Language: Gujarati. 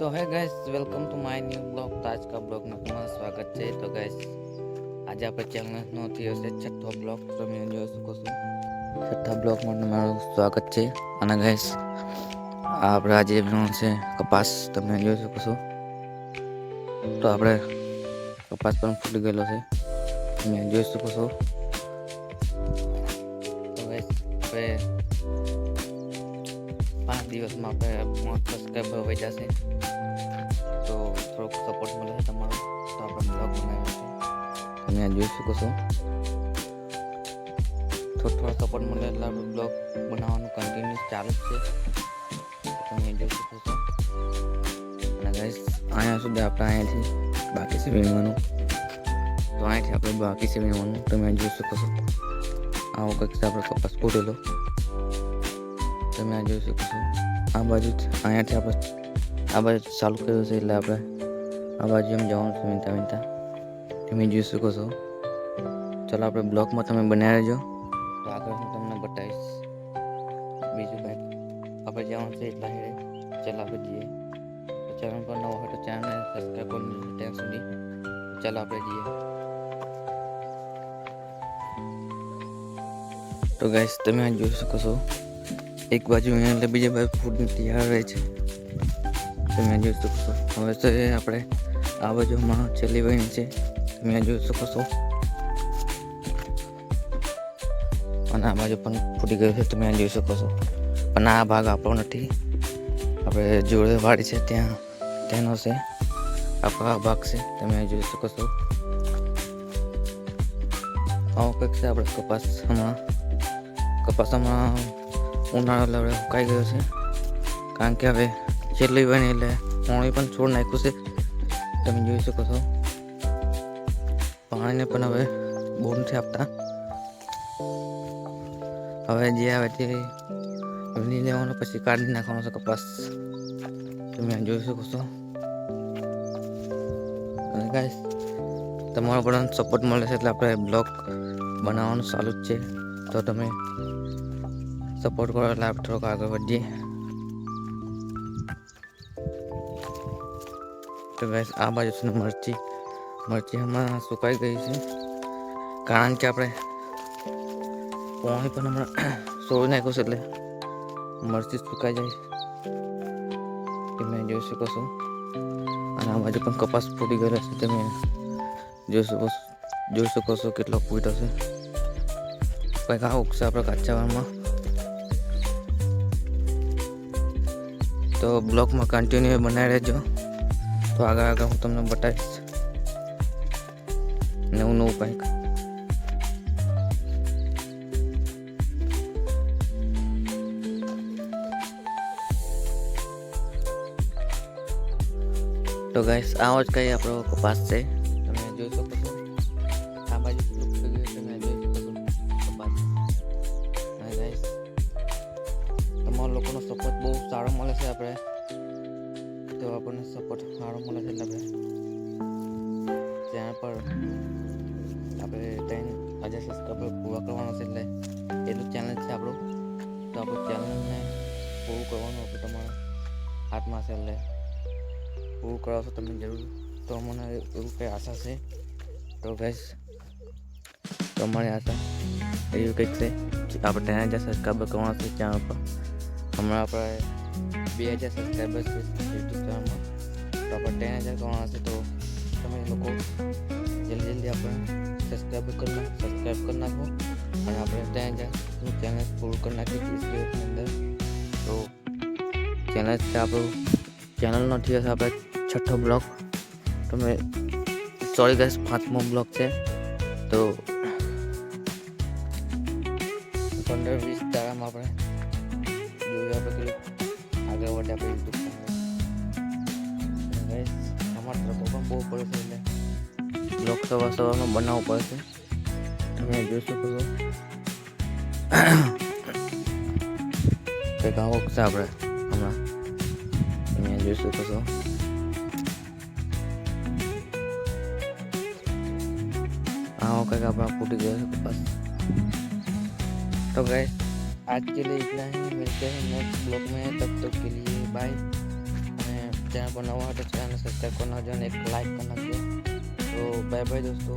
सो है guys, welcome to my new blog. तो आज का ब्लॉग में तुम्हारा स्वागत है। तो गाइस आज आप चैनल નો થયો છે છઠ્ઠો બ્લોગ। તમે જોઈ શકો છો છઠ્ઠા બ્લોગમાં તમારું સ્વાગત છે। અને ગાઈસ આપણે આજે બનાવવાનું છે કપાસ। તમે જોઈ શકો છો તો આપણે કપાસ પણ ફૂટી ગયેલો છે, તમે જોઈ શકો છો। તો ગાઈસ આપણે 5 દિવસમાં આપણે 5 સબસ્ક્રાઈબર હોઈ જશે, તો થોડોક સપોર્ટ મળે છે તમારો, તો આપણે બ્લોગ બનાવ્યો છે। તમે જોઈ શકો છો થોડો સપોર્ટ મળે એટલે આપણે બ્લોગ બનાવવાનું કન્ટિન્યુ ચાલુ જ છે, તમે જોઈ શકો છો। અને ગાઈસ અહીંયા સુધી આપણે અહીંયાથી બાકી છે વીણવાનું, તો અહીંયાથી આપણે બાકી છે વીણવાનું, તમે જોઈ શકો છો। આવો કંઈક આપણે કપાસ ફૂટેલો, તમે જોઈ શકો છો। આ બાજુ અહીંયાથી આપણે આ બાજુ ચાલુ કર્યું છે, એટલે આપણે આ બાજુ એમ જવાનું છે વીણતા વીણતા, તમે જોઈ શકો છો। ચાલો આપણે બ્લોગમાં તમે બનાવી રહેજો, તો આગળ હું તમને બતાવીશ બીજું કંઈક આપણે જવાનું છે એટલા હેડે। ચાલો આપણે જઈએ। તો ચેનલ પર નવો હોય તો ચેનલને સબસ્ક્રાઈબ કરી લેજો ત્યાં સુધી। ચાલો આપણે જઈએ। તો ગાઈસ તમે જોઈ શકો છો એક બાજુ એટલે બીજી બાજુ ફૂડ તૈયાર રહે છે, તમે જોઈ શકો છો। હવે તો આપણે આ બાજુમાં છેલ્લી વહીણી છે, તમે જોઈ શકો છો। અને આ બાજુ પણ ફૂટી ગયું છે, તમે જોઈ શકો છો। પણ આ ભાગ આપણો નથી, આપણે જોડે વાડી છે ત્યાં તેનો છે, આપણો આ ભાગ છે, તમે જોઈ શકો છો। આવો કંઈક છે આપણે કપાસમાં ઉનાળો એટલે સુકાઈ ગયો છે, કારણ કે હવે છેલ્લી વહીણી એટલે પાણી પણ છોડ નાખ્યું છે, તમે જોઈ શકો છો। પાણીને પણ હવે બહુ નથી આપતા, હવે જે આવે તે વીણી લેવાનો, પછી કાઢી નાખવાનો છે કપાસ, તમે જોઈ શકો છો। અને ગાઈસ તમારો પણ સપોર્ટ મળે છે એટલે આપણે બ્લોગ બનાવવાનું ચાલુ જ છે, તો તમે સપોર્ટ કરો એટલે આપણે થોડોક આગળ વધીએ। તો ગાઈસ આ બાજુ છે મરચી હમણાં સુકાઈ ગઈ છે, કારણ કે આપણે પાણી પણ હમણાં સોળી નાખ્યું છે, એટલે મરચી સુકાઈ જાય, તમે જોઈ શકો છો। અને આ બાજુ પણ કપાસ ફૂટી ગયેલો છે, તમે જોઈ શકો છો કેટલો ફૂટ્યો છે। કંઈક આવું છે આપણે કાચાવાળમાં, તો બ્લોગમાં કન્ટિન્યુ બનાવી રહેજો, તો આગળ હું તમને બતાવીશ નવું કંઈક। તો ગાઈસ આવો જ કંઈ આપણો કપાસ છે, તમે જોઈ શકો છો। આ બાજુ તમે જોઈ શકો છો કપાસ। અને ગાઈસ તમારા લોકોનો સપોર્ટ બહુ સારો મળે છે, આપણે તો આપણને સપોર્ટ સારો મળે છે એટલે આપણે ચેનલ પર આપણે 3000 સબસ્ક્રાઈબર પૂરા કરવાનો છે, એટલે એટલું ચેનલ છે આપણું, તો આપણું ચેનલને પૂરું કરવાનું હતું તમારા હાથમાં છે, એટલે પૂરું કરાવશો તમે જરૂર, તો મને એવું કંઈ આશા છે। તો ગાઈસ તમારી આશા એવી કંઈક છે, આપણે 3000 સબસ્ક્રાઈબર કરવાના છે ચેનલ પર। હમણાં આપણે 2000 સબસ્ક્રાઈબર છે યુટ્યુબ ચેનલમાં, તો આપણે 3000 કરવાના છે, તો તમે લોકો જલ્દી આપણે સબસ્ક્રાઈબ કરી નાખો, અને આપણે 3000નું ચેનલ પૂરું કરી નાખીએ 30 દિવસની અંદર। તો ચેનલ છે આપણું, ચેનલનો થયો છે આપણે છઠ્ઠો બ્લોગ, તમે સોરી ગાઈસ 5મો બ્લોગ છે, તો 15-20 દાડામાં આપણે જોઈએ આપણે કેટલું આગળ વધે આપણે યુટ્યુબ ચેનલ। ગાઈસ અમારા તરફ પણ બહુ પડે છે, એટલે બ્લોગ સવારમાં બનાવવું પડે છે, તમે જોઈ શકો છો। કંઈક આવો છે આપણે હમણાં, તમે જોઈ શકો છો। आँखों का कपड़ा फूट गया है बस। तो गाइस आज के लिए इतना ही, मिलते हैं नेक्स्ट ब्लॉग में, तब तक के लिए बाय। ચેનલ પર નવા હતો ચેનલ સબસ્ક્રાઈબ કરી નાખજો અને એક લાઈક કરી નાખજો. તો બાય બાય દોસ્તો.